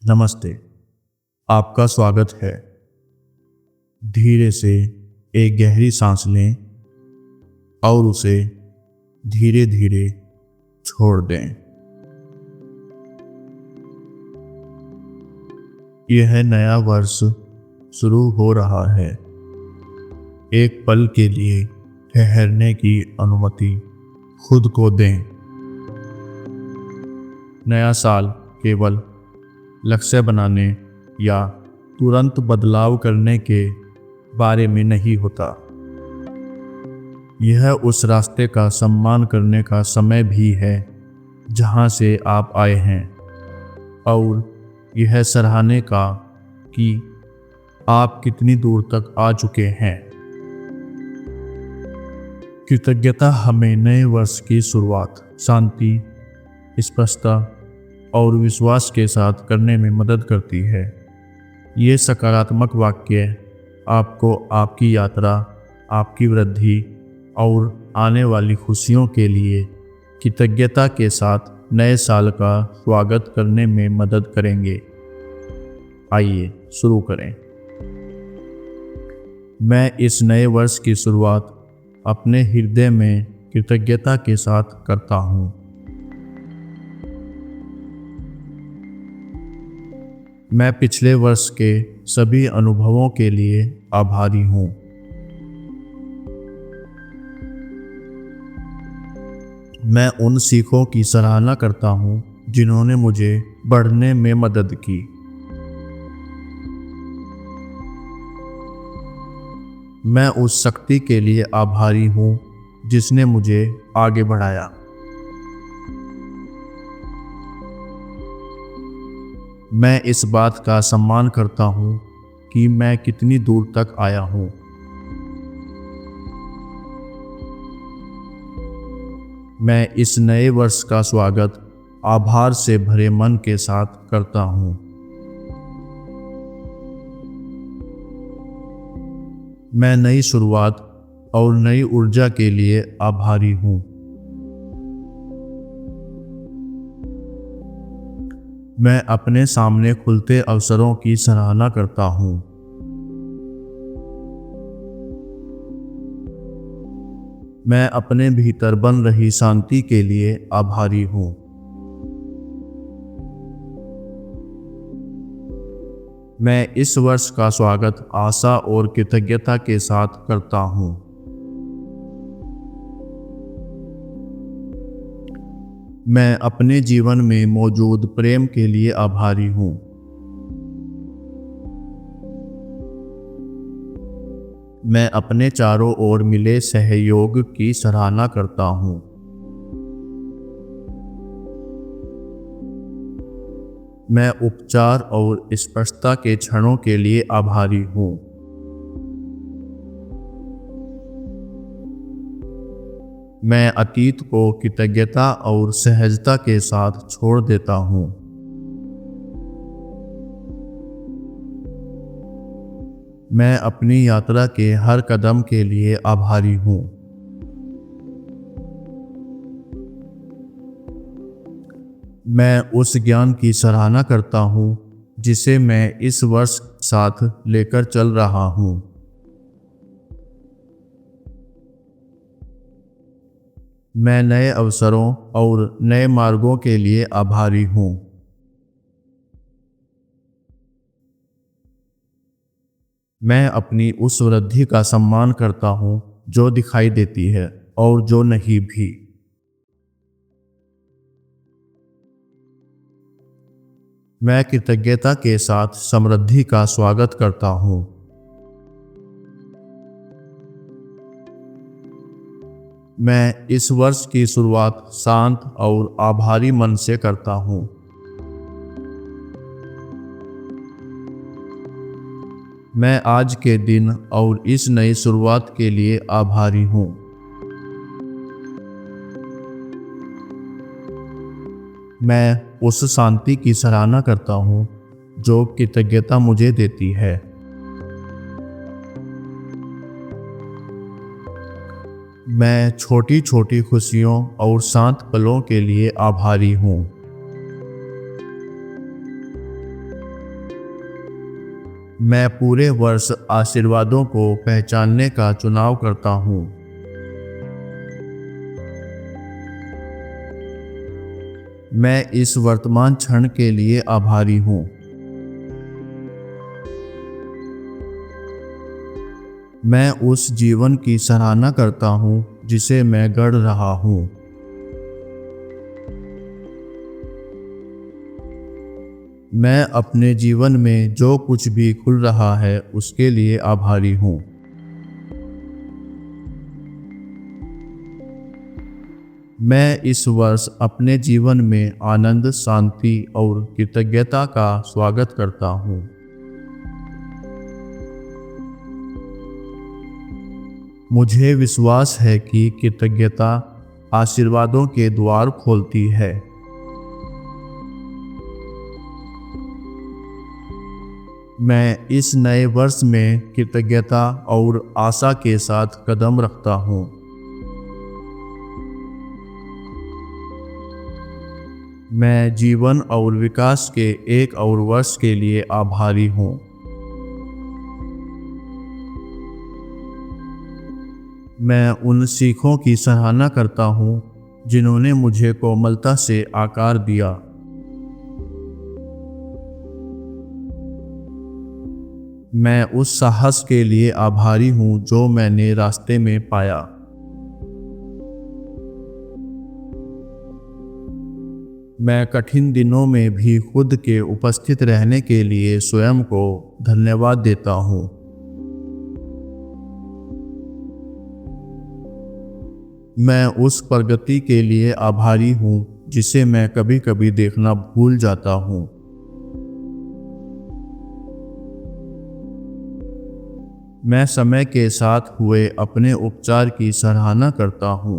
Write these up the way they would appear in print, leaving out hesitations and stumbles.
नमस्ते। आपका स्वागत है। धीरे से एक गहरी सांस लें और उसे धीरे धीरे छोड़ दें। यह नया वर्ष शुरू हो रहा है। एक पल के लिए ठहरने की अनुमति खुद को दें। नया साल केवल लक्ष्य बनाने या तुरंत बदलाव करने के बारे में नहीं होता। यह उस रास्ते का सम्मान करने का समय भी है जहां से आप आए हैं, और यह सराहने का कि आप कितनी दूर तक आ चुके हैं। कृतज्ञता हमें नए वर्ष की शुरुआत शांति, स्पष्टता और विश्वास के साथ करने में मदद करती है। ये सकारात्मक वाक्य आपको आपकी यात्रा, आपकी वृद्धि और आने वाली खुशियों के लिए कृतज्ञता के साथ नए साल का स्वागत करने में मदद करेंगे। आइए शुरू करें। मैं इस नए वर्ष की शुरुआत अपने हृदय में कृतज्ञता के साथ करता हूँ। मैं पिछले वर्ष के सभी अनुभवों के लिए आभारी हूँ। मैं उन सीखों की सराहना करता हूँ जिन्होंने मुझे बढ़ने में मदद की। मैं उस शक्ति के लिए आभारी हूँ जिसने मुझे आगे बढ़ाया। मैं इस बात का सम्मान करता हूँ कि मैं कितनी दूर तक आया हूँ। मैं इस नए वर्ष का स्वागत आभार से भरे मन के साथ करता हूँ। मैं नई शुरुआत और नई ऊर्जा के लिए आभारी हूँ। मैं अपने सामने खुलते अवसरों की सराहना करता हूँ। मैं अपने भीतर बन रही शांति के लिए आभारी हूँ। मैं इस वर्ष का स्वागत आशा और कृतज्ञता के साथ करता हूँ। मैं अपने जीवन में मौजूद प्रेम के लिए आभारी हूँ। मैं अपने चारों ओर मिले सहयोग की सराहना करता हूँ। मैं उपचार और स्पष्टता के क्षणों के लिए आभारी हूँ। मैं अतीत को कृतज्ञता और सहजता के साथ छोड़ देता हूँ। मैं अपनी यात्रा के हर कदम के लिए आभारी हूँ। मैं उस ज्ञान की सराहना करता हूँ जिसे मैं इस वर्ष साथ लेकर चल रहा हूँ। मैं नए अवसरों और नए मार्गों के लिए आभारी हूँ। मैं अपनी उस वृद्धि का सम्मान करता हूँ जो दिखाई देती है और जो नहीं भी। मैं कृतज्ञता के साथ समृद्धि का स्वागत करता हूँ। मैं इस वर्ष की शुरुआत शांत और आभारी मन से करता हूँ। मैं आज के दिन और इस नई शुरुआत के लिए आभारी हूँ। मैं उस शांति की सराहना करता हूँ जो कृतज्ञता मुझे देती है। मैं छोटी छोटी खुशियों और शांत पलों के लिए आभारी हूँ। मैं पूरे वर्ष आशीर्वादों को पहचानने का चुनाव करता हूँ। मैं इस वर्तमान क्षण के लिए आभारी हूँ। मैं उस जीवन की सराहना करता हूँ जिसे मैं गढ़ रहा हूँ। मैं अपने जीवन में जो कुछ भी खुल रहा है उसके लिए आभारी हूँ। मैं इस वर्ष अपने जीवन में आनंद, शांति और कृतज्ञता का स्वागत करता हूँ। मुझे विश्वास है कि कृतज्ञता आशीर्वादों के द्वार खोलती है। मैं इस नए वर्ष में कृतज्ञता और आशा के साथ कदम रखता हूँ। मैं जीवन और विकास के एक और वर्ष के लिए आभारी हूँ। मैं उन सीखों की सराहना करता हूँ जिन्होंने मुझे कोमलता से आकार दिया। मैं उस साहस के लिए आभारी हूँ जो मैंने रास्ते में पाया। मैं कठिन दिनों में भी खुद के उपस्थित रहने के लिए स्वयं को धन्यवाद देता हूँ। मैं उस प्रगति के लिए आभारी हूँ जिसे मैं कभी कभी देखना भूल जाता हूँ। मैं समय के साथ हुए अपने उपचार की सराहना करता हूँ।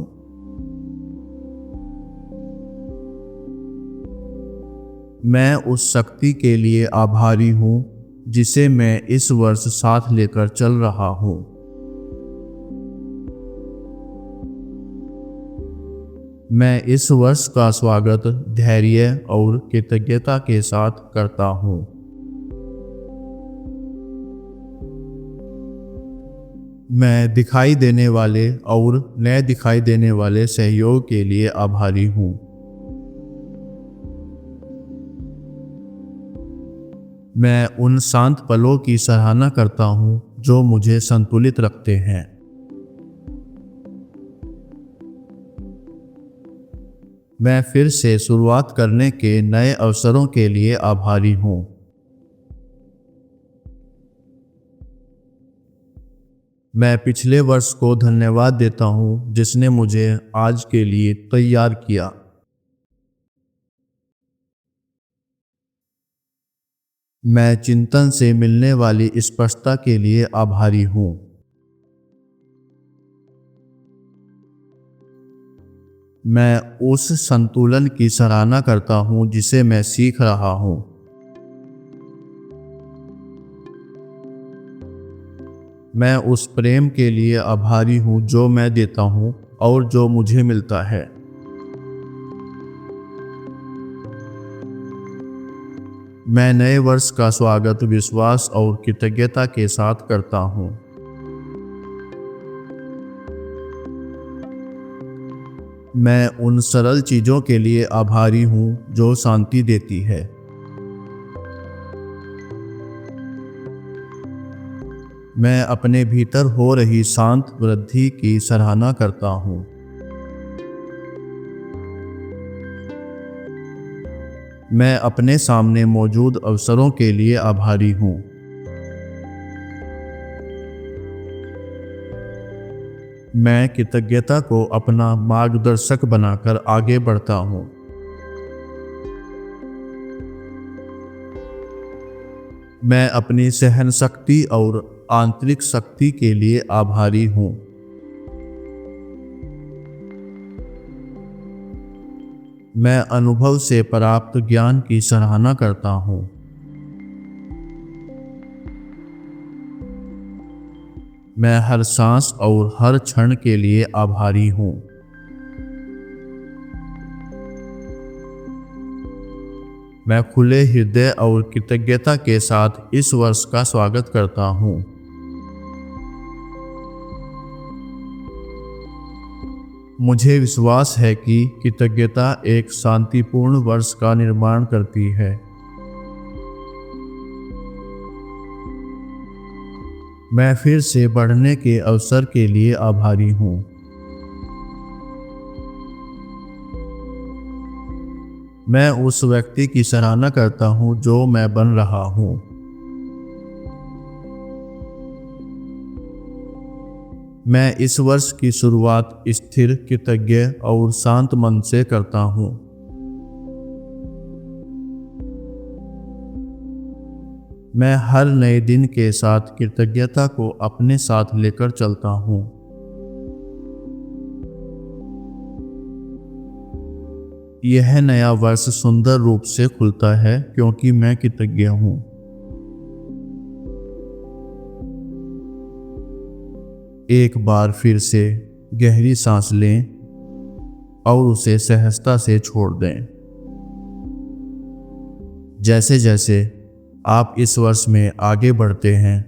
मैं उस शक्ति के लिए आभारी हूँ जिसे मैं इस वर्ष साथ लेकर चल रहा हूँ। मैं इस वर्ष का स्वागत धैर्य और कृतज्ञता के साथ करता हूँ। मैं दिखाई देने वाले और नए दिखाई देने वाले सहयोग के लिए आभारी हूँ। मैं उन शांत पलों की सराहना करता हूँ जो मुझे संतुलित रखते हैं। मैं फिर से शुरुआत करने के नए अवसरों के लिए आभारी हूँ। मैं पिछले वर्ष को धन्यवाद देता हूँ जिसने मुझे आज के लिए तैयार किया। मैं चिंतन से मिलने वाली स्पष्टता के लिए आभारी हूँ। मैं उस संतुलन की सराहना करता हूँ जिसे मैं सीख रहा हूँ। मैं उस प्रेम के लिए आभारी हूँ जो मैं देता हूँ और जो मुझे मिलता है। मैं नए वर्ष का स्वागत विश्वास और कृतज्ञता के साथ करता हूँ। मैं उन सरल चीज़ों के लिए आभारी हूँ जो शांति देती है। मैं अपने भीतर हो रही शांत वृद्धि की सराहना करता हूँ। मैं अपने सामने मौजूद अवसरों के लिए आभारी हूँ। मैं कृतज्ञता को अपना मार्गदर्शक बनाकर आगे बढ़ता हूँ। मैं अपनी सहन शक्ति और आंतरिक शक्ति के लिए आभारी हूँ। मैं अनुभव से प्राप्त ज्ञान की सराहना करता हूँ। मैं हर सांस और हर क्षण के लिए आभारी हूँ। मैं खुले हृदय और कृतज्ञता के साथ इस वर्ष का स्वागत करता हूँ। मुझे विश्वास है कि कृतज्ञता एक शांतिपूर्ण वर्ष का निर्माण करती है। मैं फिर से बढ़ने के अवसर के लिए आभारी हूँ। मैं उस व्यक्ति की सराहना करता हूँ जो मैं बन रहा हूँ। मैं इस वर्ष की शुरुआत स्थिर, कृतज्ञ और शांत मन से करता हूँ। मैं हर नए दिन के साथ कृतज्ञता को अपने साथ लेकर चलता हूँ। यह नया वर्ष सुंदर रूप से खुलता है क्योंकि मैं कृतज्ञ हूँ। एक बार फिर से गहरी सांस लें और उसे सहजता से छोड़ दें। जैसे जैसे आप इस वर्ष में आगे बढ़ते हैं,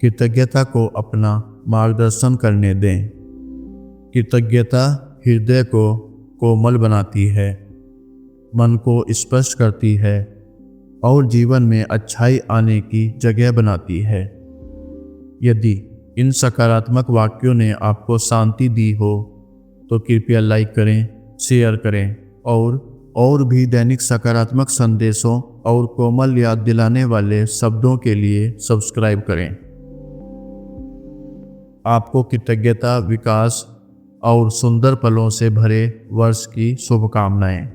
कृतज्ञता को अपना मार्गदर्शन करने दें। कृतज्ञता हृदय को कोमल बनाती है, मन को स्पष्ट करती है और जीवन में अच्छाई आने की जगह बनाती है। यदि इन सकारात्मक वाक्यों ने आपको शांति दी हो तो कृपया लाइक करें, शेयर करें और भी दैनिक सकारात्मक संदेशों और कोमल याद दिलाने वाले शब्दों के लिए सब्सक्राइब करें। आपको कृतज्ञता, विकास और सुंदर पलों से भरे वर्ष की शुभकामनाएं।